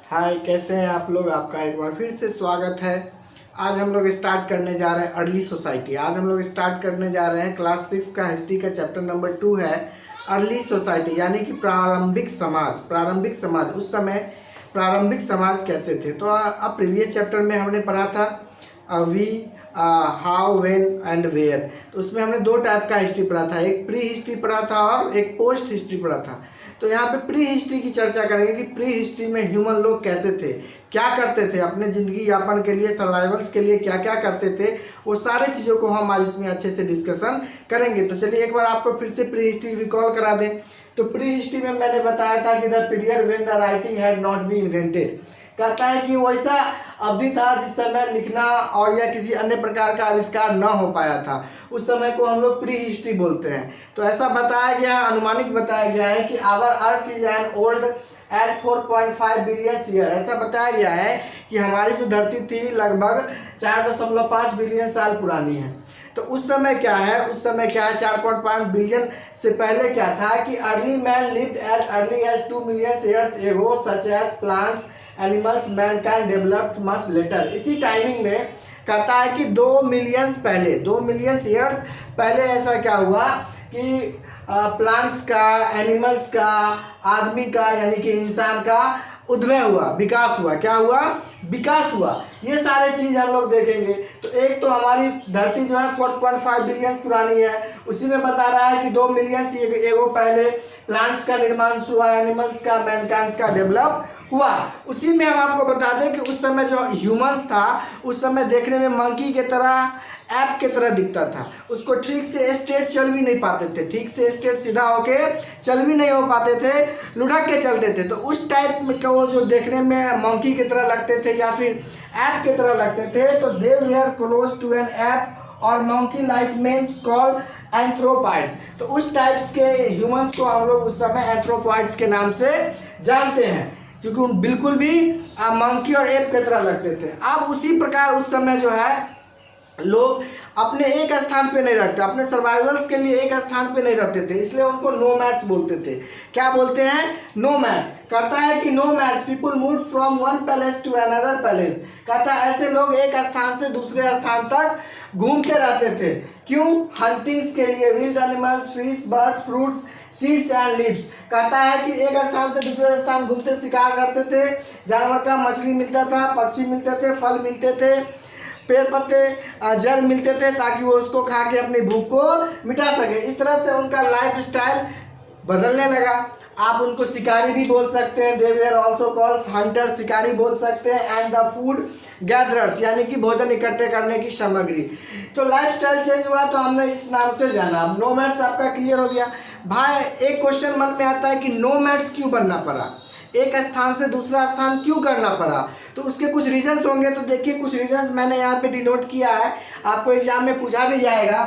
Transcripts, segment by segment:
हाय, कैसे हैं आप लोग। आपका एक बार फिर से स्वागत है। आज हम लोग स्टार्ट करने जा रहे हैं अर्ली सोसाइटी। आज हम लोग स्टार्ट करने जा रहे हैं क्लास 6 का हिस्ट्री का चैप्टर नंबर 2 है अर्ली सोसाइटी, यानी कि प्रारंभिक समाज। प्रारंभिक समाज, उस समय प्रारंभिक समाज कैसे थे। तो अब प्रीवियस चैप्टर में हमने पढ़ा था we how when and where. तो उसमें हमने दो टाइप का हिस्ट्री पढ़ा था, एक प्री हिस्ट्री पढ़ा था और एक पोस्ट हिस्ट्री पढ़ा था। तो यहाँ पे प्री हिस्ट्री की चर्चा करेंगे कि प्री हिस्ट्री में ह्यूमन लोग कैसे थे, क्या करते थे, अपने ज़िंदगी यापन के लिए, सर्वाइवल्स के लिए क्या क्या करते थे। वो सारे चीज़ों को हम आज इसमें अच्छे से डिस्कशन करेंगे। तो चलिए एक बार आपको फिर से प्री हिस्ट्री रिकॉल करा दें। तो प्री हिस्ट्री में मैंने बताया था कि the period when the writing had not been invented. कहता है कि वैसा अवधि था जिस समय लिखना और या किसी अन्य प्रकार का आविष्कार न हो पाया था। उस समय को हम लोग प्री हिस्ट्री बोलते हैं। तो ऐसा बताया गया है, अनुमानित बताया गया है कि our earth is an old as 4.5 billion year. ऐसा बताया गया है कि हमारी जो धरती थी लगभग 4.5 बिलियन साल पुरानी है। तो उस समय क्या है, 4.5 बिलियन से पहले क्या था कि early man lived as early as 2 million years ago such as plants animals mankind developed much later. इसी टाइमिंग में कहता है कि 2 मिलियन ईयर्स पहले ऐसा क्या हुआ कि प्लांट्स का, एनिमल्स का, आदमी का यानी कि इंसान का उद्भव हुआ, विकास हुआ। क्या हुआ? विकास हुआ। ये सारे चीज़ हम लोग देखेंगे। तो एक तो हमारी धरती जो है 4.5 बिलियन पुरानी है, उसी में बता रहा है कि 2 मिलियन एगो पहले प्लांट्स का निर्माण हुआ, एनिमल्स का, मैनकाइंड का डेवलप हुआ। उसी में हम आपको बता दें कि उस समय जो ह्यूमंस था उस समय देखने में मंकी के तरह, ऐप के तरह दिखता था। उसको ठीक से स्ट्रेट चल भी नहीं पाते थे, ठीक से स्ट्रेट सीधा होके चल भी नहीं हो पाते थे, लुढ़क के चलते थे। तो उस टाइप में को जो देखने में मंकी की तरह लगते थे या फिर ऐप की तरह लगते थे, तो they were close to an ape और monkey like men's called anthropoids. तो उस टाइप्स के ह्यूमंस को हम लोग उस समय एंथ्रोपॉइड्स के नाम से जानते हैं, क्योंकि बिल्कुल भी मंकी और एप की तरह लगते थे। अब उसी प्रकार उस समय जो है लोग अपने एक स्थान पे नहीं रहते, अपने सर्वाइवल्स के लिए एक स्थान पे नहीं रहते थे, इसलिए उनको नोमैड्स बोलते थे। क्या बोलते हैं? नोमैड्स। कहता है कि nomads people move from one place to another place. कहता है ऐसे लोग एक स्थान से दूसरे स्थान तक घूमते रहते थे। क्यों? हंटिंग्स के लिए, wild animals, fish, birds, fruits, seeds and leaves. कहता है कि एक स्थान से दूसरे स्थान घूमते शिकार करते थे, जानवर का मछली मिलता था, पक्षी मिलते थे, फल मिलते थे, पेड़ पत्ते जड़ मिलते थे, ताकि वो उसको खा के अपनी भूख को मिटा सके। इस तरह से उनका लाइफ स्टाइल बदलने लगा। आप उनको शिकारी भी बोल सकते हैं, दे वेयर ऑल्सो कॉल्ड हंटर, शिकारी बोल सकते हैं, एंड द फूड गैदरर्स यानी कि भोजन इकट्ठे करने की सामग्री। तो लाइफ स्टाइल चेंज हुआ, तो हमने इस नाम से जाना। अब नोमैड्स आपका क्लियर हो गया। भाई एक क्वेश्चन मन में आता है कि नोमैड्स क्यों बनना पड़ा, एक स्थान से दूसरा स्थान क्यों करना पड़ा। तो उसके कुछ रीजंस होंगे। तो देखिए कुछ रीजंस मैंने यहाँ पे डिनोट किया है, आपको एग्जाम में पूछा भी जाएगा।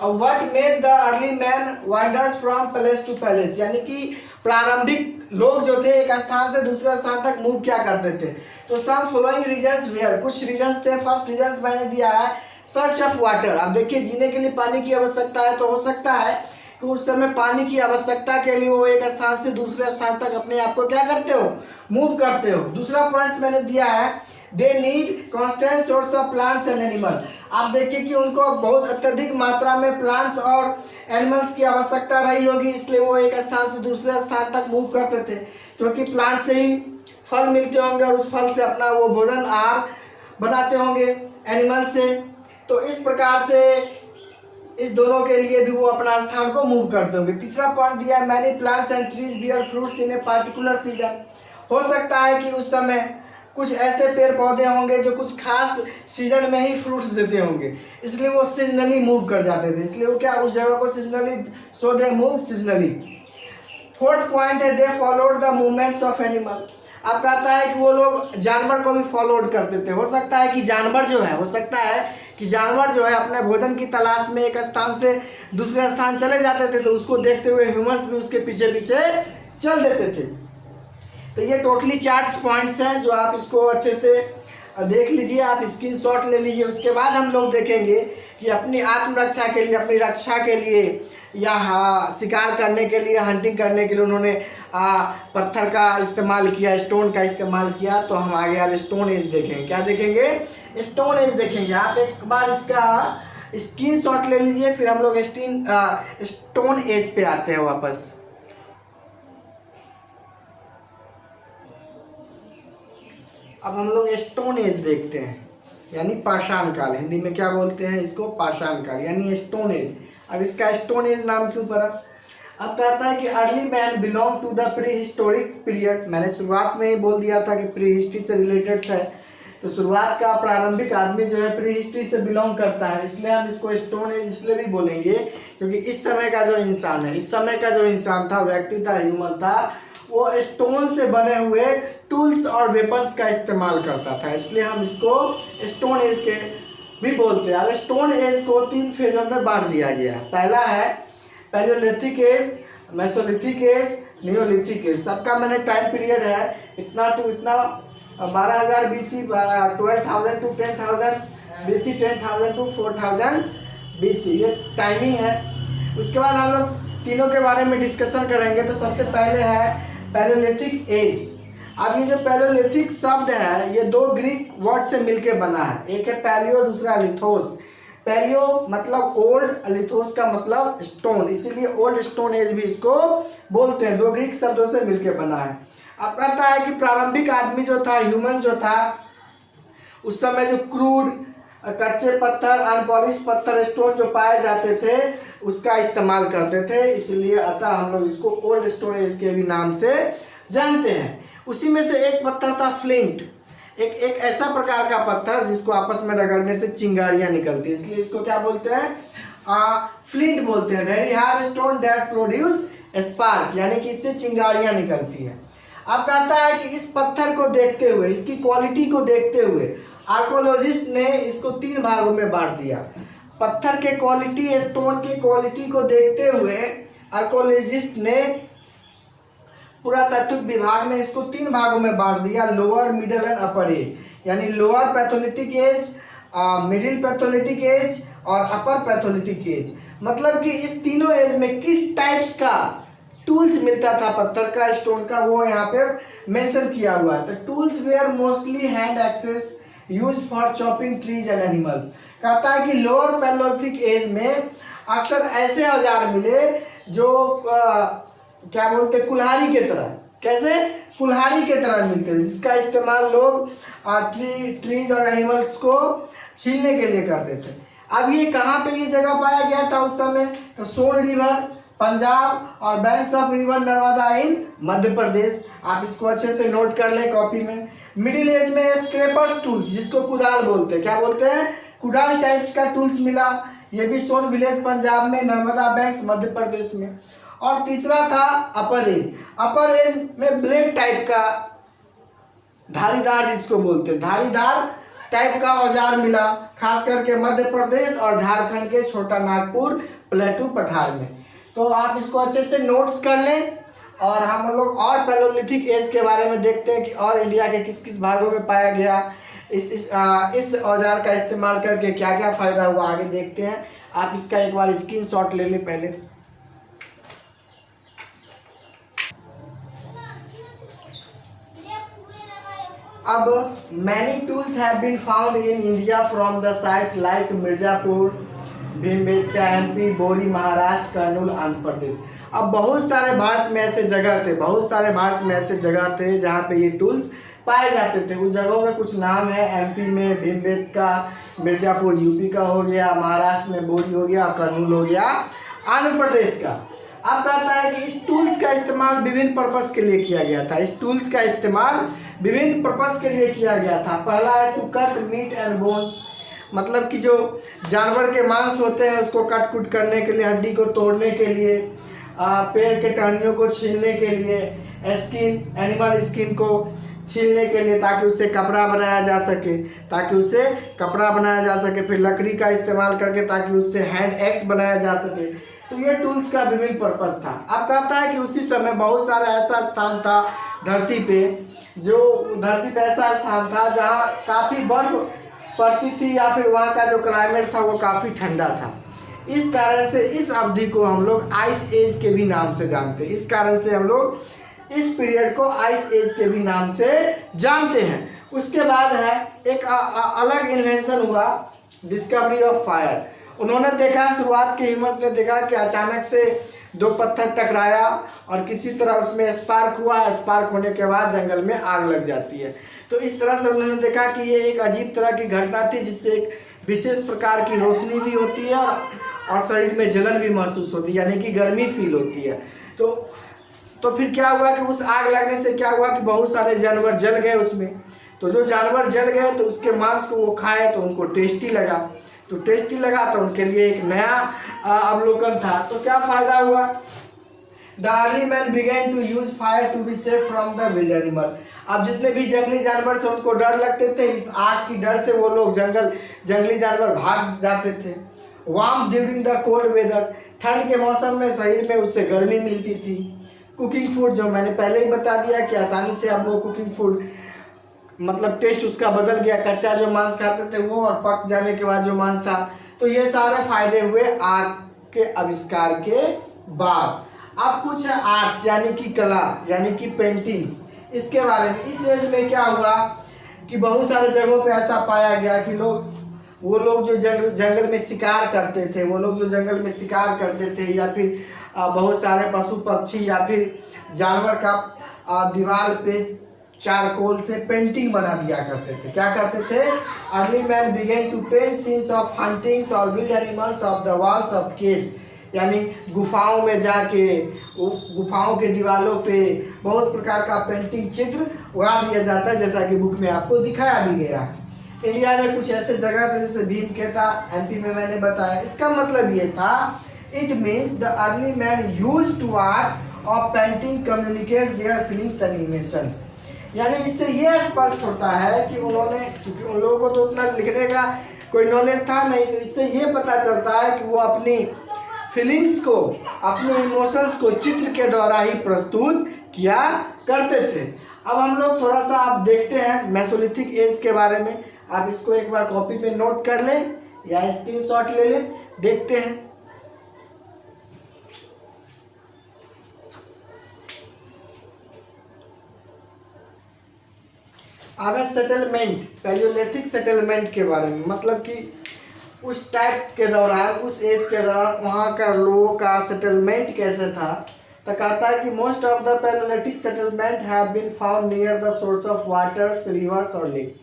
What made the early man wanders from place to place, यानी कि प्रारंभिक लोग जो थे एक स्थान से दूसरे स्थान तक मूव क्या करते थे। तो सम फॉलोइंग रीजंस वेयर, कुछ रीजंस थे। फर्स्ट रीजंस मैंने दिया है सर्च ऑफ वाटर। अब देखिए जीने के लिए पानी की आवश्यकता है, तो हो सकता है कि उस समय पानी की आवश्यकता के लिए वो एक स्थान से दूसरे स्थान तक अपने आप को क्या करते हो, मूव करते हो। दूसरा पॉइंट मैंने दिया है they need constant source of plants and animal. आप देखिए कि उनको बहुत अत्यधिक मात्रा में प्लांट्स और एनिमल्स की आवश्यकता रही होगी, इसलिए वो एक स्थान से दूसरे स्थान तक मूव करते थे, क्योंकि प्लांट से ही फल मिलते होंगे और उस फल से अपना वो भोजन आहार बनाते होंगे एनिमल से। तो इस प्रकार से इस दोनों के लिए भी वो अपना स्थान को मूव करते होंगे। तीसरा पॉइंट दिया है many plants and trees bear fruits in a particular season. हो सकता है कि उस समय कुछ ऐसे पेड़ पौधे होंगे जो कुछ खास सीजन में ही फ्रूट्स देते होंगे, इसलिए वो सीजनली मूव कर जाते थे, इसलिए वो क्या उस जगह को seasonally, so they move seasonally. Fourth point है they followed the movements of animal. अब कहता है कि वो लोग जानवर को भी फॉलोड करते थे। हो सकता है कि जानवर जो है अपने भोजन की तलाश में एक स्थान से दूसरे स्थान चले जाते थे, तो उसको देखते हुए ह्यूमंस भी उसके पीछे पीछे चल देते थे। तो ये टोटली 4 पॉइंट्स हैं जो आप इसको अच्छे से देख लीजिए, आप स्क्रीनशॉट ले लीजिए। उसके बाद हम लोग देखेंगे कि अपनी आत्मरक्षा के लिए, अपनी रक्षा के लिए या शिकार करने के लिए, हंटिंग करने के लिए उन्होंने पत्थर का इस्तेमाल किया, स्टोन का इस्तेमाल किया, तो हम आगे अब स्टोन एज देखेंगे। क्या देखेंगे? स्टोन एज देखेंगे। आप एक बार इसका स्क्रीनशॉट ले लीजिए, फिर हम लोग स्टोन एज पे आते हैं वापस। अब हम लोग स्टोन एज देखते हैं, यानी पाषाण काल। हिंदी में क्या बोलते हैं इसको? पाषाण काल, यानी स्टोन एज। अब इसका स्टोन एज नाम क्यों पड़ा? अब कहता है कि early man belong to the prehistoric period. मैंने शुरुआत में ही बोल दिया था कि प्री हिस्ट्री से रिलेटेड है, तो शुरुआत का प्रारंभिक आदमी जो है प्री हिस्ट्री से बिलोंग करता है, इसलिए हम इसको स्टोन एज इसलिए भी बोलेंगे क्योंकि इस समय का जो इंसान है, इस समय का जो इंसान था, व्यक्ति था, ह्यूमन था, वो स्टोन से बने हुए टूल्स और वेपन्स का इस्तेमाल करता था, इसलिए हम इसको स्टोन एज के भी बोलते हैं। अब स्टोन एज को 3 फेजों में बांट दिया गया है। पहला है palaeolithic age, mesolithic age, neolithic age. सबका मैंने टाइम पीरियड है इतना टू इतना, 12,000 BC, 12,000 to 10,000 BC, 10,000 to 4,000 BC, ये टाइमिंग है। उसके बाद हम लोग तीनों के बारे में डिस्कशन करेंगे। तो सबसे पहले है पैलियोलिथिक एज। अब ये जो पैलियोलिथिक शब्द है ये 2 ग्रीक वर्ड से मिलके बना है, एक है पैलियो, दूसरा लिथोस। पैलियो मतलब ओल्ड, लिथोस का मतलब स्टोन, इसीलिए ओल्ड स्टोन एज भी इसको बोलते हैं। 2 ग्रीक शब्दों से मिलके बना है। अब कहता है कि प्रारंभिक आदमी जो था, ह्यूमन जो था, उस समय जो क्रूड कच्चे पत्थर, अनपॉलिश पत्थर, स्टोन जो पाए जाते थे उसका इस्तेमाल करते थे, इसलिए अतः हम लोग इसको ओल्ड स्टोन एज के भी नाम से जानते हैं। उसी में से एक पत्थर था फ्लिंट, एक ऐसा प्रकार का पत्थर जिसको आपस में रगड़ने से चिंगारियां निकलती है, इसलिए इसको क्या बोलते हैं? फ्लिंट बोलते हैं। Very hard stone that produce spark, यानी कि इससे चिंगारियां निकलती है। अब कहता है कि इस पत्थर को देखते हुए, इसकी क्वालिटी को देखते हुए आर्कोलॉजिस्ट ने इसको 3 भागों में बांट दिया। पत्थर के क्वालिटी, स्टोन की क्वालिटी को देखते हुए आर्कोलॉजिस्ट ने, पुरातत्व विभाग ने इसको 3 भागों में बांट दिया, lower, middle and upper as. यानी लोअर पैथोलिटिक एज, मिडिल पैथोलिटिक एज और अपर पैथोलिटिक एज। मतलब कि इस तीनों एज में किस टाइप्स का टूल्स मिलता था पत्थर का, स्टोन का, वो यहाँ पे मेंशन किया हुआ है। तो tools were mostly hand axes used for chopping trees and animals. कहता है कि लोअर पैलियोलिथिक एज में अक्सर ऐसे औजार मिले जो क्या बोलते हैं, कुल्हाड़ी के तरह। कैसे? कुल्हाड़ी के तरह मिलते थे, जिसका इस्तेमाल लोग ट्रीज और एनिमल्स को छीलने के लिए करते थे। अब ये कहाँ पे ये जगह पाया गया था उस समय? तो सोन रिवर पंजाब और बैंक्स ऑफ रिवर नर्मदा इन मध्य प्रदेश। आप इसको अच्छे से नोट कर लें कॉपी में। मिडिल एज में स्क्रैपर्स टूल्स, जिसको कुदाल बोलते हैं, क्या बोलते हैं? कुदाल टाइप्स का टूल्स मिला, ये भी सोन विलेज पंजाब में, नर्मदा बैंक्स मध्य प्रदेश में। और तीसरा था अपर एज। अपर एज में ब्लेड टाइप का, धारीदार जिसको बोलते हैं, धारीदार टाइप का औजार मिला, खास करके मध्य प्रदेश और झारखंड के छोटा नागपुर प्लेटू पठार में। तो आप इसको अच्छे से नोट्स कर लें। और हम लोग और पैलियोलिथिक एज के बारे में देखते हैं कि और इंडिया के किस किस भागों में पाया गया, इस औजार का इस्तेमाल करके क्या क्या फ़ायदा हुआ, आगे देखते हैं। आप इसका एक बार स्क्रीनशॉट ले लें पहले। अब many tools have been found in India from the sites like Mirzapur, Bhimbetka MP, Bori Maharashtra, Kurnool Andhra Pradesh. अब बहुत सारे भारत में ऐसे जगह थे, बहुत सारे भारत में ऐसे जगह थे जहाँ पे ये टूल्स पाए जाते थे। उस जगहों में कुछ नाम है, MP में भीमबेटका, मिर्जापुर UP का हो गया, महाराष्ट्र में बोरी हो गया, कर्नूल हो गया आंध्र प्रदेश का। अब कहता है कि इस टूल्स का इस्तेमाल विभिन्न पर्पस के लिए किया गया था। इस टूल्स का इस्तेमाल विभिन्न पर्पस के लिए किया गया था। पहला है to cut meat and bones, मतलब कि जो जानवर के मांस होते हैं उसको कट कुट करने के लिए, हड्डी को तोड़ने के लिए, पेड़ के टहनियों को छीलने के लिए, स्किन, एनिमल स्किन को छीलने के लिए, ताकि उससे कपड़ा बनाया जा सके, फिर लकड़ी का इस्तेमाल करके ताकि उससे हैंड एक्स बनाया जा सके। तो ये टूल्स का विभिन्न पर्पस था। अब कहता है कि उसी समय बहुत सारा ऐसा स्थान था धरती पे ऐसा स्थान था जहाँ काफ़ी बर्फ पड़ती थी, या फिर वहाँ का जो क्लाइमेट था वो काफ़ी ठंडा था। इस कारण से इस अवधि को हम लोग आइस एज के भी नाम से जानते हैं। इस कारण से हम लोग इस पीरियड को आइस एज के भी नाम से जानते हैं। उसके बाद है एक अलग इन्वेंशन हुआ, डिस्कवरी ऑफ फायर। उन्होंने देखा, शुरुआत के ह्यूमंस ने देखा कि अचानक से दो पत्थर टकराया और किसी तरह उसमें स्पार्क हुआ। स्पार्क होने के बाद जंगल में आग लग जाती है। तो इस तरह से उन्होंने देखा कि ये एक अजीब तरह की घटना थी, जिससे एक विशेष प्रकार की रोशनी भी होती है और शरीर में जलन भी महसूस होती है, यानी कि गर्मी फील होती है। तो फिर क्या हुआ कि उस आग लगने से क्या हुआ कि बहुत सारे जानवर जल गए उसमें। तो जो जानवर जल गए तो उसके मांस को वो खाए तो उनको टेस्टी लगा। तो टेस्टी लगा तो उनके लिए एक नया अवलोकन था। तो क्या फायदा हुआ? The early man began to use fire to be safe from the wild animal. अब जितने भी जंगली जानवर से उनको डर लगते थे, इस आग की डर से वो लोग जंगली जानवर भाग जाते थे। Warm during the cold weather, ठंड के मौसम में शरीर में उससे गर्मी मिलती थी। कुकिंग फूड, जो मैंने पहले ही बता दिया कि आसानी से आप वो कुकिंग फूड मतलब टेस्ट उसका बदल गया। कच्चा जो मांस खाते थे वो और पक जाने के बाद जो मांस था। तो ये सारे फायदे हुए आग के आविष्कार के बाद। अब कुछ है आर्ट्स यानी कि कला यानी कि पेंटिंग्स, इसके बारे में। इस एज में क्या हुआ कि बहुत सारे जगहों पे ऐसा पाया गया कि वो लोग जो जंगल में शिकार करते थे, वो लोग जो जंगल में शिकार करते थे, या फिर बहुत सारे पशु पक्षी या फिर जानवर का दीवार पे चारकोल से पेंटिंग बना दिया करते थे। क्या करते थे? Early man began to paint scenes of huntings और wild animals of the walls of caves, यानी गुफाओं में जाके गुफाओं के दीवारों पे बहुत प्रकार का पेंटिंग चित्र उगा दिया जाता है, जैसा कि बुक में आपको दिखाया भी गया। इंडिया में कुछ ऐसे जगह थे जैसे भीमखेता, एमपी में मैंने बताया। इसका मतलब ये था, it means the early man used to art of painting communicate their feelings and emotions. यानी इससे ये स्पष्ट होता है कि उन्होंने, क्योंकि उन लोगों को तो उतना लिखने का कोई नॉलेज था नहीं, तो इससे ये पता चलता है कि वो अपनी फीलिंग्स को, अपने इमोशंस को चित्र के द्वारा ही प्रस्तुत किया करते थे। अब हम लोग थोड़ा सा आप देखते हैं मेसोलिथिक एज के बारे में। आप इसको एक बार कॉपी में नोट कर लें या स्क्रीनशॉट ले लें, देखते हैं। अब है सेटलमेंट, पैलियोलिथिक सेटलमेंट के बारे में। मतलब कि उस टाइप के दौरान, उस एज के दौरान वहाँ का लोगों का सेटलमेंट कैसे था। तो कहता है कि most of the palaeolithic settlement have been found near the source of waters, rivers और लेक।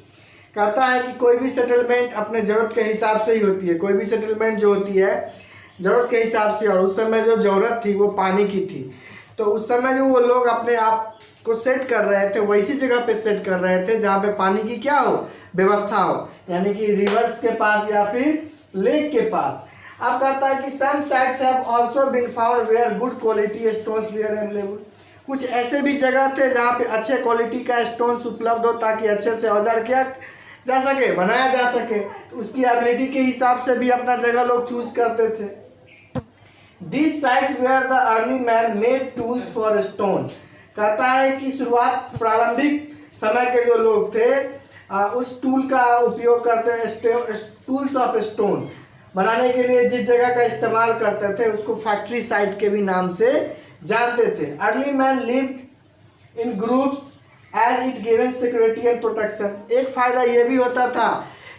कहता है कि कोई भी सेटलमेंट अपने ज़रूरत के हिसाब से ही होती है। कोई भी सेटलमेंट जो होती है ज़रूरत के हिसाब से, और उस समय जो ज़रूरत थी वो पानी की थी। तो उस समय जो वो लोग अपने आप को सेट कर रहे थे, वैसी जगह पे सेट कर रहे थे जहाँ पे पानी की क्या हो, व्यवस्था हो, यानी कि रिवर्स के पास या फिर लेक के पास। अब कहता है कि some sites have also been found where good quality stones were available. कुछ ऐसे भी जगह थे जहाँ पे अच्छे क्वालिटी का स्टोन्स उपलब्ध हो, ताकि अच्छे से औजार किया जा सके, बनाया जा सके। तो उसकी एबिलिटी के हिसाब से भी अपना जगह लोग चूज करते थे। This sites where the early man made tools for stone. कहता है कि शुरुआत, प्रारंभिक समय के जो लोग थे उस टूल का उपयोग करते हैं, टूल्स ऑफ स्टोन बनाने के लिए जिस जगह का इस्तेमाल करते थे उसको फैक्ट्री साइट के भी नाम से जानते थे। Early man lived in groups as it given security and protection. एक फ़ायदा ये भी होता था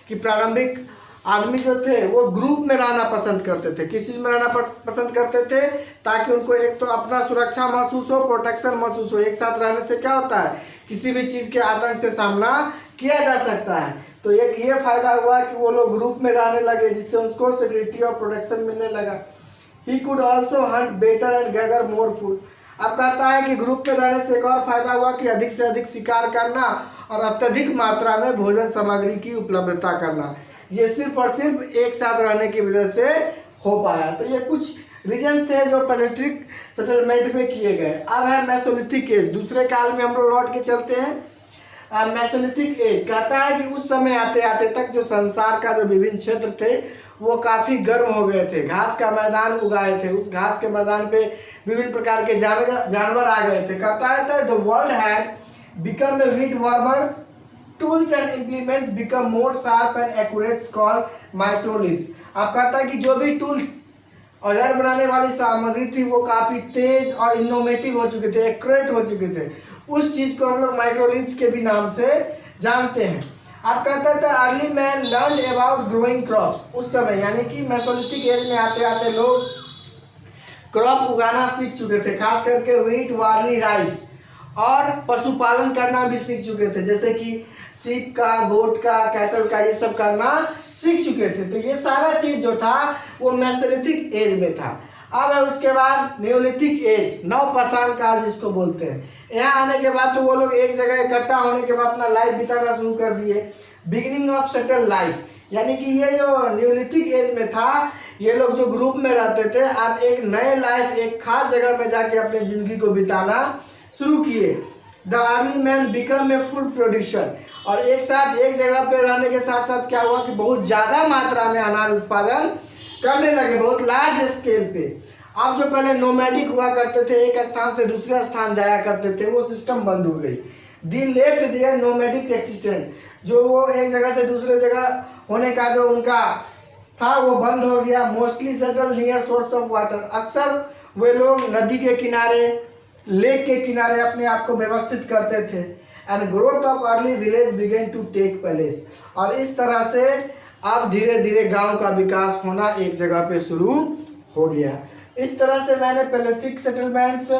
कि प्रारंभिक आदमी जो थे वो ग्रुप में रहना पसंद करते थे। किस चीज़ में रहना पसंद करते थे? ताकि उनको एक तो अपना सुरक्षा महसूस हो, प्रोटेक्शन महसूस हो। एक साथ रहने से क्या होता है, किसी भी चीज़ के आतंक से सामना किया जा सकता है। तो एक ये फायदा हुआ कि वो लोग ग्रुप में रहने लगे, जिससे उसको सिक्योरिटी और प्रोटेक्शन मिलने लगा। He could also Hunt better and gather more food. अब कहता है कि ग्रुप में रहने से एक और फायदा हुआ कि अधिक से अधिक शिकार करना और अत्यधिक मात्रा में भोजन सामग्री की उपलब्धता करना। ये सिर्फ और सिर्फ एक साथ रहने की वजह से हो पाया। तो ये कुछ रीजन थे जो पैलियोलिथिक सेटलमेंट में किए गए। अब है मेसोलिथिक एज। दूसरे काल में हम लोग लौट के चलते हैं। मेसोलिथिक एज कहता है कि उस समय आते आते तक जो संसार का जो विभिन्न क्षेत्र थे वो काफ़ी गर्म हो गए थे। घास का मैदान उगाए थे, उस घास के मैदान पे विभिन्न प्रकार के जानवर आ गए थे। कहता है the world had become a wind warmer, tools and implements become more sharp and accurate called microliths. आप कहता है कि जो भी टूल्स औजार बनाने वाली सामग्री थी वो काफ़ी तेज और इनोवेटिव हो चुके थे, एक्यूरेट हो चुके थे। उस चीज़ को हम लोग माइक्रोलिथ्स के भी नाम से जानते हैं। आप कहते थे early man learn about growing crops. उस समय यानी कि मेसोलिथिक एज में आते आते लोग क्रॉप उगाना सीख चुके थे, खास करके व्हीट, बार्ली, राइस, और पशुपालन करना भी सीख चुके थे, जैसे कि सीप का, गोट का, कैटल का, ये सब करना सीख चुके थे। तो ये सारा चीज़ जो था वो मेसोलिथिक एज में था। अब है उसके बाद न्यूलिथिक एज, नवपाषाण काल जिसको बोलते हैं। यहाँ आने के बाद तो वो लोग एक जगह इकट्ठा होने के बाद अपना लाइफ बिताना शुरू कर दिए, बिगिनिंग ऑफ सेटल लाइफ। यानी कि ये जो न्यूलिथिक एज में था, ये लोग जो ग्रुप में रहते थे, अब एक नए लाइफ, एक खास जगह में जाके अपने ज़िंदगी को बिताना शुरू किए। The early man become a food producer, और एक साथ एक जगह पे रहने के साथ साथ क्या हुआ कि बहुत ज़्यादा मात्रा में अनाज उत्पादन करने लगे, बहुत लार्ज स्केल पे। अब जो पहले नोमैडिक हुआ करते थे, एक स्थान से दूसरे स्थान जाया करते थे, वो सिस्टम बंद हो गई। They left their nomadic existent, जो वो एक जगह से दूसरे जगह होने का जो उनका था वो बंद हो गया। Mostly settle near source of water, अक्सर वे लोग नदी के किनारे, लेक के किनारे अपने आप को व्यवस्थित करते थे। And growth of early village began to take place, और इस तरह से अब धीरे धीरे गांव का विकास होना एक जगह पे शुरू हो गया। इस तरह से मैंने पैलेथिक सेटलमेंट्स,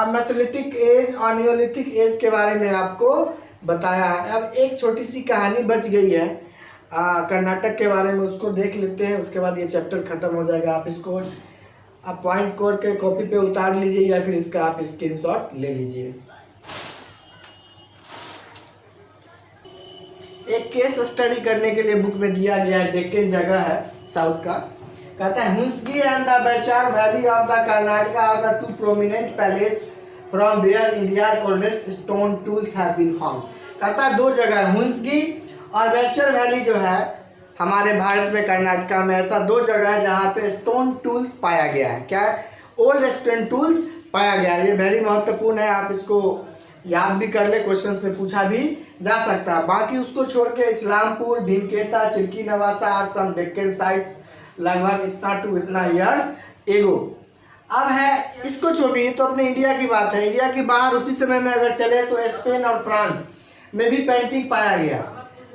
मेसोलिथिक एज और न्यूलिथिक एज के बारे में आपको बताया है। अब एक छोटी सी कहानी बच गई है कर्नाटक के बारे में, उसको देख लेते हैं, उसके बाद ये चैप्टर खत्म हो जाएगा। आप इसको आप पॉइंट कोड के कॉपी पे उतार लीजिए या फिर इसका आप स्क्रीनशॉट ले लीजिए। एक केस स्टडी करने के लिए बुक में दिया गया है, डेक्कन जगह है साउथ का। कहता है Hunsgi and the Baichar valley of the Karnataka are the two prominent palace from where India's oldest stone tools have been found. कहता है दो जगह है, हुंसगी और बैचर वैली जो है हमारे भारत में, कर्नाटका में, ऐसा दो जगह है जहाँ पे स्टोन टूल्स पाया गया है। क्या ओल्ड स्टोन टूल्स पाया गया है। ये वेरी महत्वपूर्ण है, आप इसको याद भी कर ले, क्वेश्चंस में पूछा भी जा सकता है। बाकी उसको छोड़ के इस्लामपुर, भीमकेता, चिरकी नवासा और सम डेक्कन साइट्स लगभग इतना टू इतना ईयर्स एगो। अब है इसको छोड़िए, तो अपने इंडिया की बात है। इंडिया की बाहर उसी समय में अगर चले तो स्पेन और फ्रांस में भी पेंटिंग पाया गया,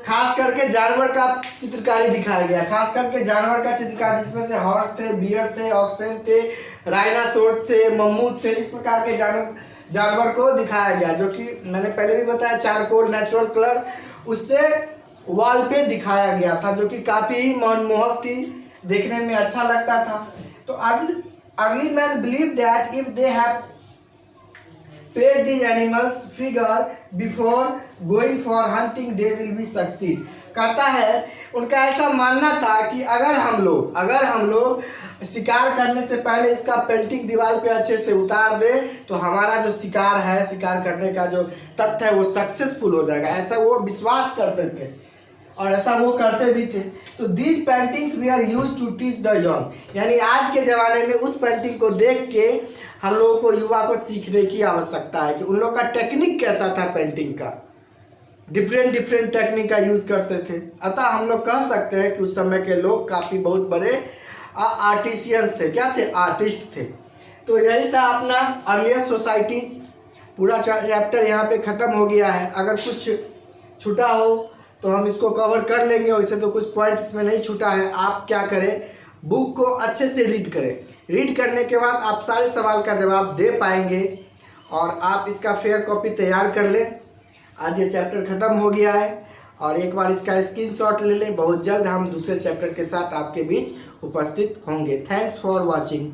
खास करके जानवर का चित्रकारी दिखाया गया, खास करके जानवर का चित्रकारी, जिसमें से हॉर्स थे, बियर थे, ऑक्सेन थे, राइनासोर्स थे, मम्मूथ थे, इस प्रकार के जानवर को दिखाया गया, जो कि मैंने पहले भी बताया चारकोल नेचुरल कलर उससे वॉल पे दिखाया गया था, जो कि काफ़ी ही मनमोहक थी, देखने में अच्छा लगता था। तो early man believe that if they have paid these animals figure before going for hunting they will be succeed. कहता है उनका ऐसा मानना था कि अगर हम लोग शिकार करने से पहले इसका पेंटिंग दीवार पे अच्छे से उतार दे तो हमारा जो शिकार है, शिकार करने का जो तथ्य है वो सक्सेसफुल हो जाएगा, ऐसा वो विश्वास करते थे और ऐसा वो करते भी थे। तो these paintings we are use to teach the young, यानी आज के ज़माने में उस पेंटिंग को देख के हम लोगों को, युवा को सीखने की आवश्यकता है कि उन लोग का टेक्निक कैसा था, पेंटिंग का डिफरेंट टेक्निक का यूज़ करते थे। अतः हम लोग कह सकते हैं कि उस समय के लोग काफ़ी बहुत बड़े आर्टिशियंस थे। क्या थे? आर्टिस्ट थे। तो यही था अपना अर्लिएस्ट सोसाइटीज़। पूरा चैप्टर यहाँ पे ख़त्म हो गया है। अगर कुछ छूटा हो तो हम इसको कवर कर लेंगे, वैसे तो कुछ पॉइंट इसमें नहीं छूटा है। आप क्या करें, बुक को अच्छे से रीड करें। रीड करने के बाद आप सारे सवाल का जवाब दे पाएंगे और आप इसका फेयर कॉपी तैयार कर लें। आज ये चैप्टर ख़त्म हो गया है और एक बार इसका स्क्रीनशॉट ले लें। बहुत जल्द हम दूसरे चैप्टर के साथ आपके बीच उपस्थित होंगे। Thanks for watching.